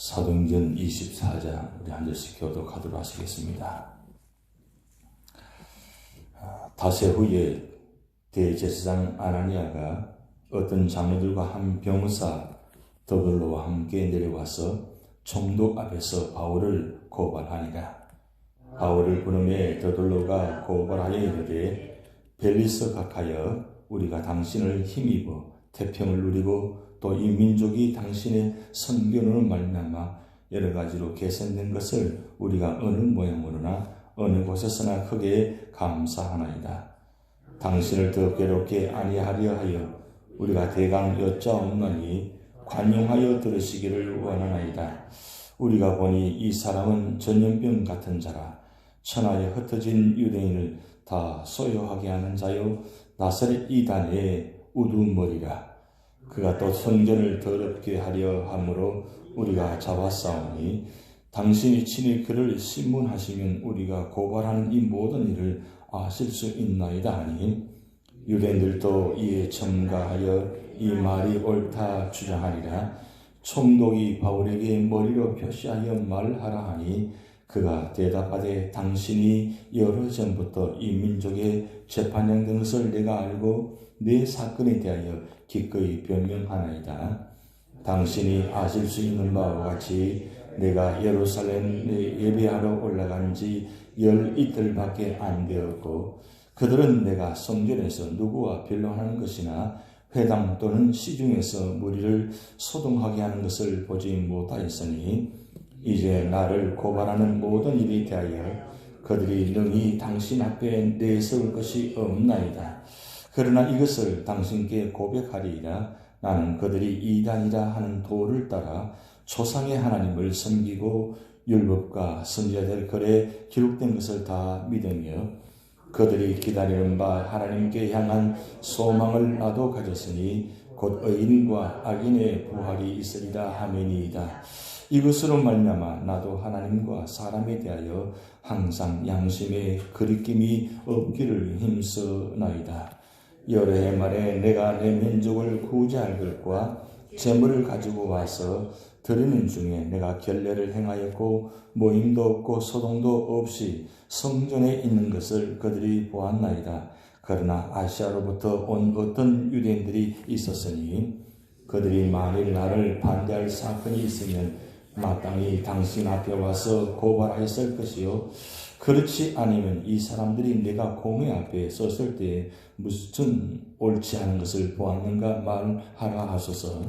사도행전 24장 우리 한 절씩 교독하도록 하시겠습니다. 다세 후에 대제사장 아나니아가 어떤 장로들과 한 병사 더블로와 함께 내려와서 총독 앞에서 바울을 고발하니라. 바울을 부름에 더블로가 고발하여 이르되 벨리스 각하여 우리가 당신을 힘입어 태평을 누리고 또 이 민족이 당신의 선견으로 말미암아 여러 가지로 개선된 것을 우리가 어느 모양으로나 어느 곳에서나 크게 감사하나이다. 당신을 더 괴롭게 아니하려 하여 우리가 대강 여짜옵나니 관용하여 들으시기를 원하나이다. 우리가 보니 이 사람은 전염병 같은 자라. 천하에 흩어진 유대인을 다 소요하게 하는 자요 나사렛 이단의 우두머리라. 그가 또 성전을 더럽게 하려 함으로 우리가 잡았사오니 당신이 친히 그를 신문하시면 우리가 고발하는 이 모든 일을 아실 수 있나이다 하니 유대인들도 이에 첨가하여 이 말이 옳다 주장하니라. 총독이 바울에게 머리로 표시하여 말하라 하니 그가 대답하되 당신이 여러 전부터 이 민족의 재판장 된 것을 내가 알고 내 사건에 대하여 기꺼이 변명하나이다. 당신이 아실 수 있는 바와 같이 내가 예루살렘에 예배하러 올라간 지 10이틀밖에 안 되었고 그들은 내가 성전에서 누구와 변론하는 것이나 회당 또는 시중에서 무리를 소동하게 하는 것을 보지 못하였으니 이제 나를 고발하는 모든 일에 대하여 그들이 능히 당신 앞에 내세울 것이 없나이다. 그러나 이것을 당신께 고백하리이다. 나는 그들이 이단이라 하는 도를 따라 조상의 하나님을 섬기고 율법과 선지자들 글에 기록된 것을 다 믿으며 그들이 기다리는 바 하나님께 향한 소망을 나도 가졌으니 곧 의인과 악인의 부활이 있으리라 하매니이다. 이것으로 말미암아 나도 하나님과 사람에 대하여 항상 양심의 거리낌이 없기를 힘쓰나이다. 여러 해 만에 내가 내 민족을 구제할 것과 재물을 가지고 와서 드리는 중에 내가 결례를 행하였고 모임도 없고 소동도 없이 성전에 있는 것을 그들이 보았나이다. 그러나 아시아로부터 온 어떤 유대인들이 있었으니 그들이 만일 나를 반대할 사건이 있으면 마땅히 당신 앞에 와서 고발했을 것이요 그렇지 않으면 이 사람들이 내가 공회 앞에 섰을 때 무슨 옳지 않은 것을 보았는가 말하라 하소서.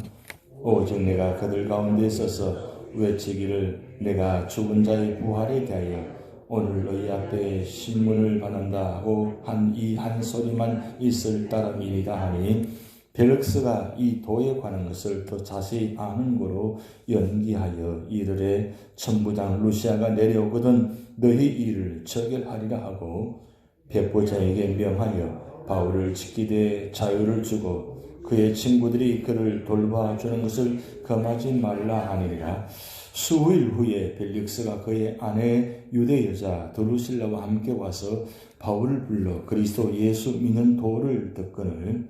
오직 내가 그들 가운데 서서 외치기를 내가 죽은 자의 부활에 대하여 오늘 너희 앞에 신문을 받는다 하고 한 이 한 소리만 있을 따름이니이다 하니 벨릭스가 이 도에 관한 것을 더 자세히 아는 거로 연기하여 이르되 천부장 루시아가 내려오거든 너희 일을 처결하리라 하고 백보장에게 명하여 바울을 지키되 자유를 주고 그의 친구들이 그를 돌봐주는 것을 금하지 말라 하니라. 수일 후에 벨릭스가 그의 아내 유대 여자 드루실라와 함께 와서 바울을 불러 그리스도 예수 믿는 도를 듣거늘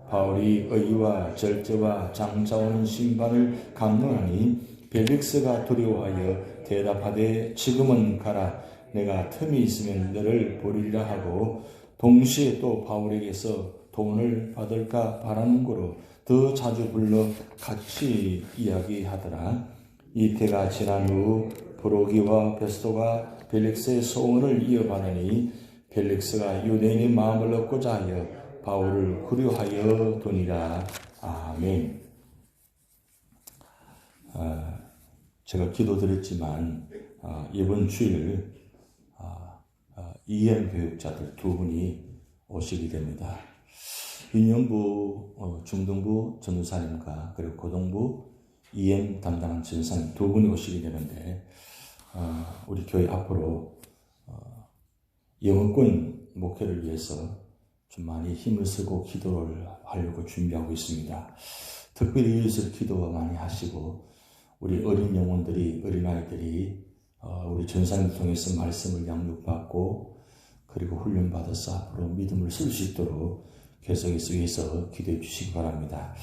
바울이 의와 절제와 장차오는 심판을 강론하니 벨릭스가 두려워하여 대답하되 지금은 가라. 내가 틈이 있으면 너를 보리라 하고 동시에 또 바울에게서 돈을 받을까 바라는 거로 더 자주 불러 같이 이야기하더라. 이태가 지난 후 브로기와 베스도가 벨릭스의 소원을 이어받으니 벨릭스가 유대인의 마음을 얻고자 하여 바울을 구려하여 두니라. 아멘. 제가 기도드렸지만 이번 주일 EM 교육자들 두 분이 오시게 됩니다. 윤영부 중등부 전도사님과 그리고 고등부 EM 담당한 전사님 두 분이 오시게 되는데 우리 교회 앞으로 영어권 목회를 위해서 좀 많이 힘을 쓰고 기도를 하려고 준비하고 있습니다. 특별히 이웃을 기도 많이 하시고 우리 어린 영혼들이 어린아이들이 우리 전사님을 통해서 말씀을 양육받고 그리고 훈련받아서 앞으로 믿음을 쓸 수 있도록 계속해서 위해서 기도해 주시기 바랍니다.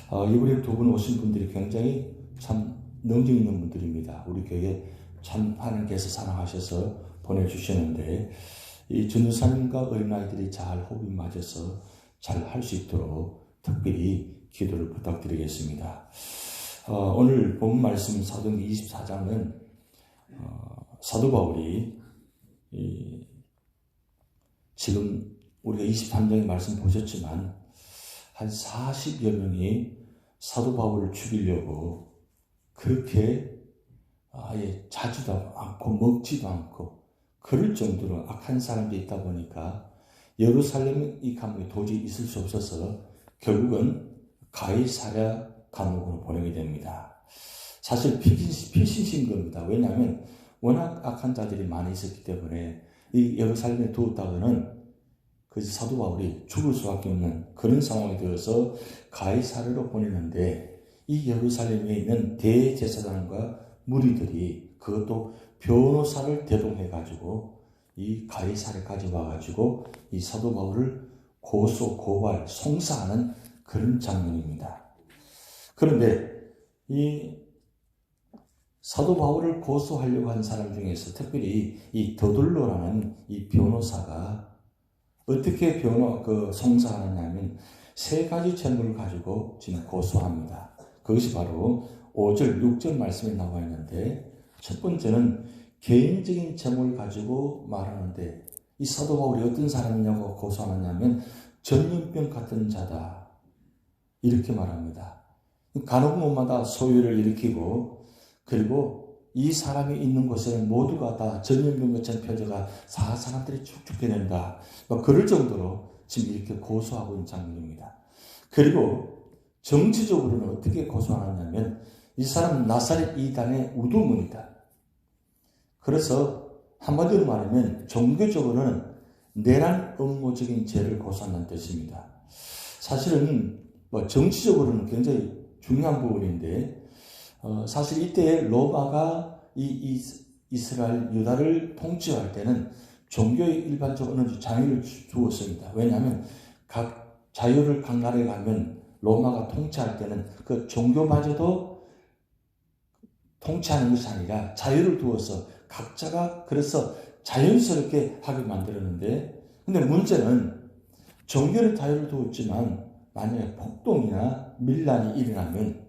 이번에 두 분 오신 분들이 굉장히 참 능력 있는 분들입니다. 우리 교회 참 하나님께서 사랑하셔서 보내주시는데 이 전도사님과 어린아이들이 잘 호흡이 맞아서 잘 할 수 있도록 특별히 기도를 부탁드리겠습니다. 오늘 본 말씀 사도행전 24장은 사도 바울이 지금 우리가 23장의 말씀 보셨지만 한 40여 명이 사도 바울을 죽이려고 그렇게 아예 자주도 않고 먹지도 않고 그럴 정도로 악한 사람들이 있다 보니까 예루살렘 이 감옥에 도저히 있을 수 없어서 결국은 가이사랴 감옥으로 보내게 됩니다. 사실 피신신 겁니다. 왜냐하면 워낙 악한 자들이 많이 있었기 때문에 이 예루살렘에 두었다가는 그 사도 바울이 죽을 수밖에 없는 그런 상황이 되어서 가이사랴로 보내는데 이 예루살렘에 있는 대제사장과 무리들이 그것도 변호사를 대동해가지고 이 가이사랴까지 와가지고 이 사도 바울을 고소, 고발, 송사하는 그런 장면입니다. 그런데 이 사도 바울을 고소하려고 한 사람 중에서 특별히 이 더둘로라는 이 변호사가 어떻게 송사하느냐면 세 가지 재물을 가지고 지금 고소합니다. 그것이 바로 5절, 6절 말씀에 나와 있는데 첫 번째는 개인적인 재물을 가지고 말하는데 이 사도 바울이 어떤 사람이냐고 고소하느냐면 전염병 같은 자다 이렇게 말합니다. 간혹마다 소유를 일으키고 그리고 이 사람이 있는 곳에는 모두가 다 전염병 같은 표저가 사람들이 축축해 낸다. 그럴 정도로 지금 이렇게 고소하고 있는 장면입니다. 그리고 정치적으로는 어떻게 고소하느냐면 이 사람은 나사렛 이단의 우두머니다. 그래서 한마디로 말하면 종교적으로는 내란 음모적인 죄를 고소한다는 뜻입니다. 사실은 정치적으로는 굉장히 중요한 부분인데 사실 이때 로마가 이 이스라엘 유다를 통치할 때는 종교에 일반적으로 자유를 주었습니다. 왜냐하면 각 자유를 각 나라에 가면 로마가 통치할 때는 그 종교마저도 통치하는 것이 아니라 자유를 두어서 각자가 그래서 자연스럽게 하게 만들었는데 근데 문제는 종교의 자유를 두었지만 만약에 폭동이나 밀란이 일어나면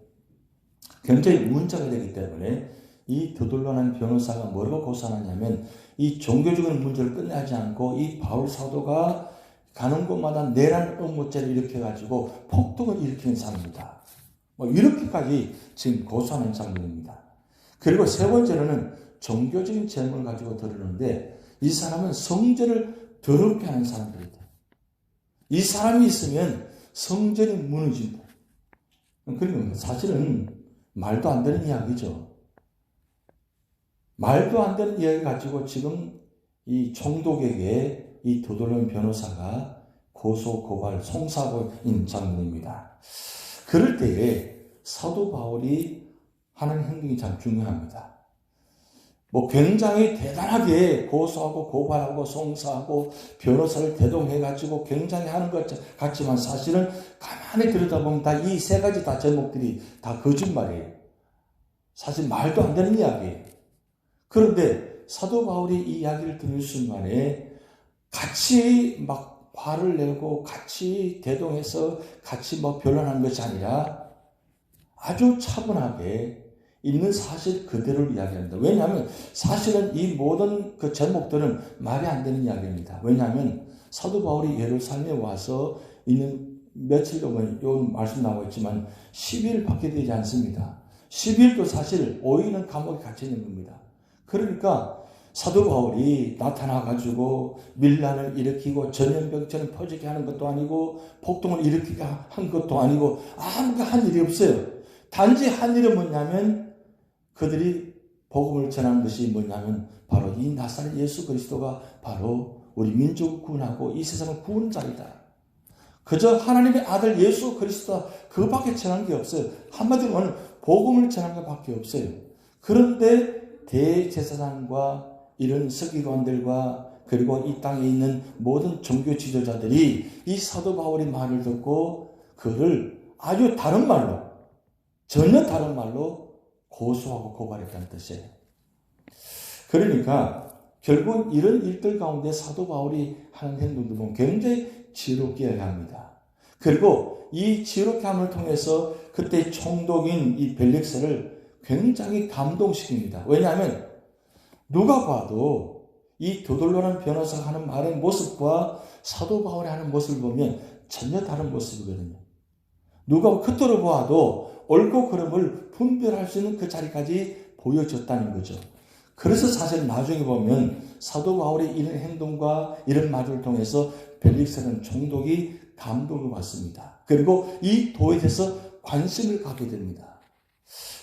굉장히 문제가 되기 때문에 이 더둘로라는 변호사가 뭐라고 고소하냐면 이 종교적인 문제를 끝내지 않고 이 바울 사도가 가는 곳마다 내란 음모죄를 일으켜가지고 폭동을 일으키는 사람입니다. 이렇게까지 지금 고소하는 장면입니다. 그리고 세 번째로는 종교적인 재물을 가지고 드러내는데 이 사람은 성전을 더럽게 하는 사람들이다. 이 사람이 있으면 성전이 무너진다. 그러니까 사실은 말도 안 되는 이야기죠. 말도 안 되는 이야기 가지고 지금 이 총독에게 이 더둘로 변호사가 고소, 고발, 송사하고 있는 장면입니다. 그럴 때에 사도 바울이 하는 행동이 참 중요합니다. 굉장히 대단하게 고소하고 고발하고 송사하고 변호사를 대동해가지고 굉장히 하는 것 같지만 사실은 가만히 들여다보면 다 이 세 가지 다 제목들이 다 거짓말이에요. 사실 말도 안 되는 이야기예요. 그런데 사도 바울이 이 이야기를 듣는 순간에 같이 막 화를 내고 같이 대동해서 같이 변론하는 것이 아니라 아주 차분하게 있는 사실 그대로를 이야기합니다. 왜냐하면 사실은 이 모든 그 제목들은 말이 안 되는 이야기입니다. 왜냐하면 사도 바울이 예루살렘에 와서 있는 며칠 동안 요 말씀 나와 있지만 10일 밖에 되지 않습니다. 10일도 사실 5일은 감옥에 갇혀 있는 겁니다. 그러니까 사도 바울이 나타나가지고 밀란을 일으키고 전염병처럼 퍼지게 하는 것도 아니고 폭동을 일으키게 한 것도 아니고 아무것도 한 일이 없어요. 단지 한 일은 뭐냐면 그들이 복음을 전하는 것이 뭐냐면 바로 이 나사렛 예수 그리스도가 바로 우리 민족을 구원하고 이 세상을 구원하는 자이다. 그저 하나님의 아들 예수 그리스도 그것밖에 전한 게 없어요. 한마디로 오늘 복음을 전한 것밖에 없어요. 그런데 대제사장과 이런 서기관들과 그리고 이 땅에 있는 모든 종교 지도자들이 이 사도 바울의 말을 듣고 그를 아주 다른 말로 전혀 다른 말로 고소하고 고발했다는 뜻이에요. 그러니까 결국 이런 일들 가운데 사도 바울이 하는 행동도 보면 굉장히 지혜롭게 합니다. 그리고 이 지혜롭게 함을 통해서 그때 총독인 이 벨릭스를 굉장히 감동시킵니다. 왜냐하면 누가 봐도 이 도돌로라는 변호사가 하는 말의 모습과 사도 바울이 하는 모습을 보면 전혀 다른 모습이거든요. 누가 겉으로 보아도 옳고 그름을 분별할 수 있는 그 자리까지 보여줬다는 거죠. 그래서 사실 나중에 보면 사도 바울의 이런 행동과 이런 말을 통해서 벨릭스라는 총독이 감동을 받습니다. 그리고 이 도에 대해서 관심을 갖게 됩니다.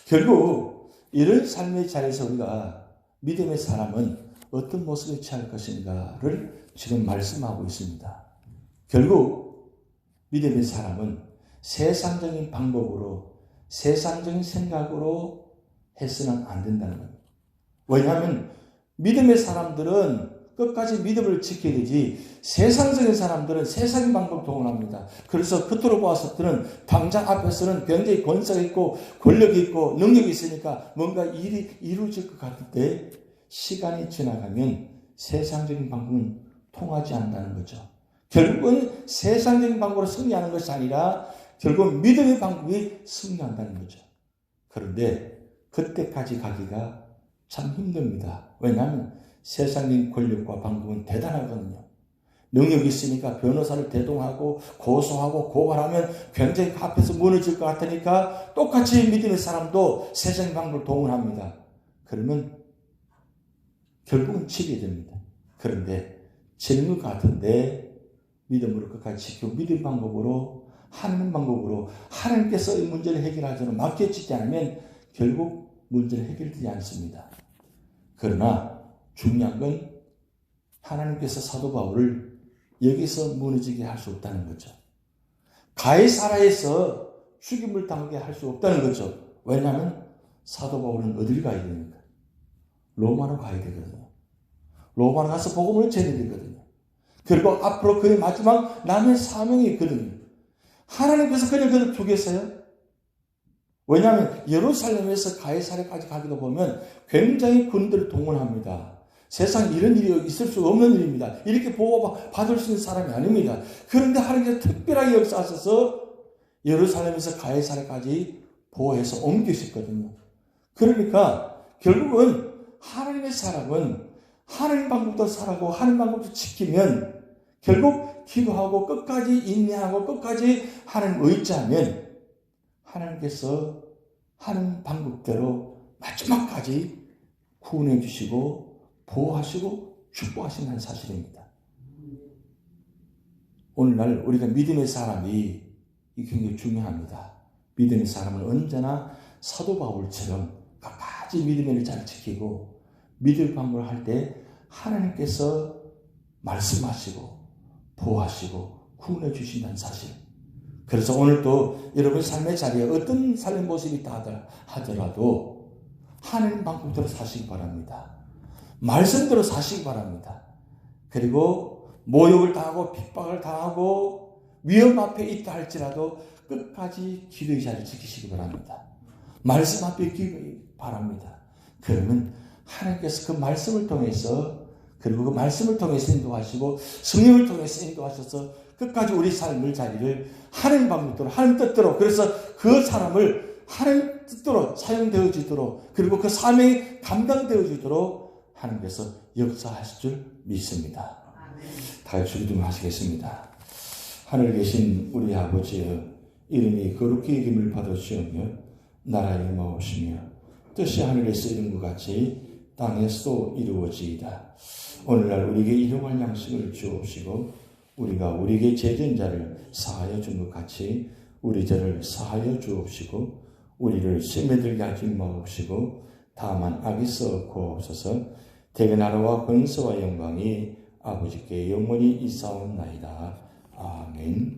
결국 이런 삶의 자리에서 우리가 믿음의 사람은 어떤 모습을 취할 것인가를 지금 말씀하고 있습니다. 결국 믿음의 사람은 세상적인 방법으로 세상적인 생각으로 해서는 안 된다는 겁니다. 왜냐하면 믿음의 사람들은 끝까지 믿음을 지켜야 되지 세상적인 사람들은 세상의 방법을 동원합니다. 그래서 겉으로 보아서는 당장 앞에서는 굉장히 권세가 있고 권력이 있고 능력이 있으니까 뭔가 일이 이루어질 것 같은데 시간이 지나가면 세상적인 방법은 통하지 않는다는 거죠. 결국은 세상적인 방법으로 승리하는 것이 아니라 결국 믿음의 방법이 승리한다는 거죠. 그런데 그때까지 가기가 참 힘듭니다. 왜냐하면 세상적인 권력과 방법은 대단하거든요. 능력이 있으니까 변호사를 대동하고 고소하고 고발하면 굉장히 앞에서 무너질 것 같으니까 똑같이 믿음의 사람도 세상의 방법을 동원합니다. 그러면 결국은 치게 됩니다. 그런데 지는 것 같은데 믿음으로 끝까지 지키고 믿음 방법으로 하는 방법으로 하나님께서 이 문제를 해결하자고 맡겨지지 않으면 결국 문제를 해결되지 않습니다. 그러나 중요한 건 하나님께서 사도 바울을 여기서 무너지게 할 수 없다는 거죠. 가이사라에서 죽임을 당하게 할 수 없다는 거죠. 왜냐하면 사도 바울은 어딜 가야 됩니까? 로마로 가야 되거든요. 로마로 가서 복음을 전해야 되거든요. 그리고 앞으로 그의 마지막 남의 사명이 있거든요. 하나님께서 그를 두겠어요? 왜냐하면 예루살렘에서 가이사랴까지 가기도 보면 굉장히 군대를 동원합니다. 세상에 이런 일이 있을 수 없는 일입니다. 이렇게 보호받을 수 있는 사람이 아닙니다. 그런데 하나님께서 특별하게 역사하셔서 예루살렘에서 가이사랴까지 보호해서 옮기셨거든요. 그러니까 결국은 하나님의 사람은 하나님 방법도 살아고 하나님 방법도 지키면 결국 기도하고 끝까지 인내하고 끝까지 하나님 의지하면 하나님께서 하는 방법대로 마지막까지 구원해 주시고 보호하시고 축복하신다는 사실입니다. 오늘날 우리가 믿음의 사람이 굉장히 중요합니다. 믿음의 사람은 언제나 사도 바울처럼 끝까지 믿음을 잘 지키고 믿을 방법을 할 때 하나님께서 말씀하시고 보호하시고 구원해 주신다는 사실. 그래서 오늘도 여러분 삶의 자리에 어떤 삶의 모습이 있다 하더라도 하나님 방법대로 사시기 바랍니다. 말씀대로 사시기 바랍니다. 그리고 모욕을 당하고 핍박을 당하고 위험 앞에 있다 할지라도 끝까지 기도의 자리를 지키시기 바랍니다. 말씀 앞에 있기 바랍니다. 그러면 하나님께서 그 말씀을 통해서 그리고 그 말씀을 통해서 인도하시고 성령을 통해서 인도하셔서 끝까지 우리 삶의 자리를 하나님 방법대로 하나님 뜻대로 그래서 그 사람을 하나님 뜻대로 사용되어지도록 그리고 그 사명이 감당되어지도록 하나님께서 역사하실 줄 믿습니다. 다 같이 기도하시겠습니다. 하늘에 계신 우리 아버지여 이름이 거룩히 여김을 받으시오며 나라의 마옵시며 뜻이 하늘에서 이룬 것 같이 땅에서도 이루어지이다. 오늘날 우리에게 일용할 양식을 주옵시고 우리가 우리에게 죄진 자를 사하여 준 것 같이 우리 죄를 사하여 주옵시고 우리를 시험에 들게 하지 마옵시고 다만 악에서 구하옵소서. 대개 나라와 권세와 영광이 아버지께 영원히 있사옵나이다. 아멘.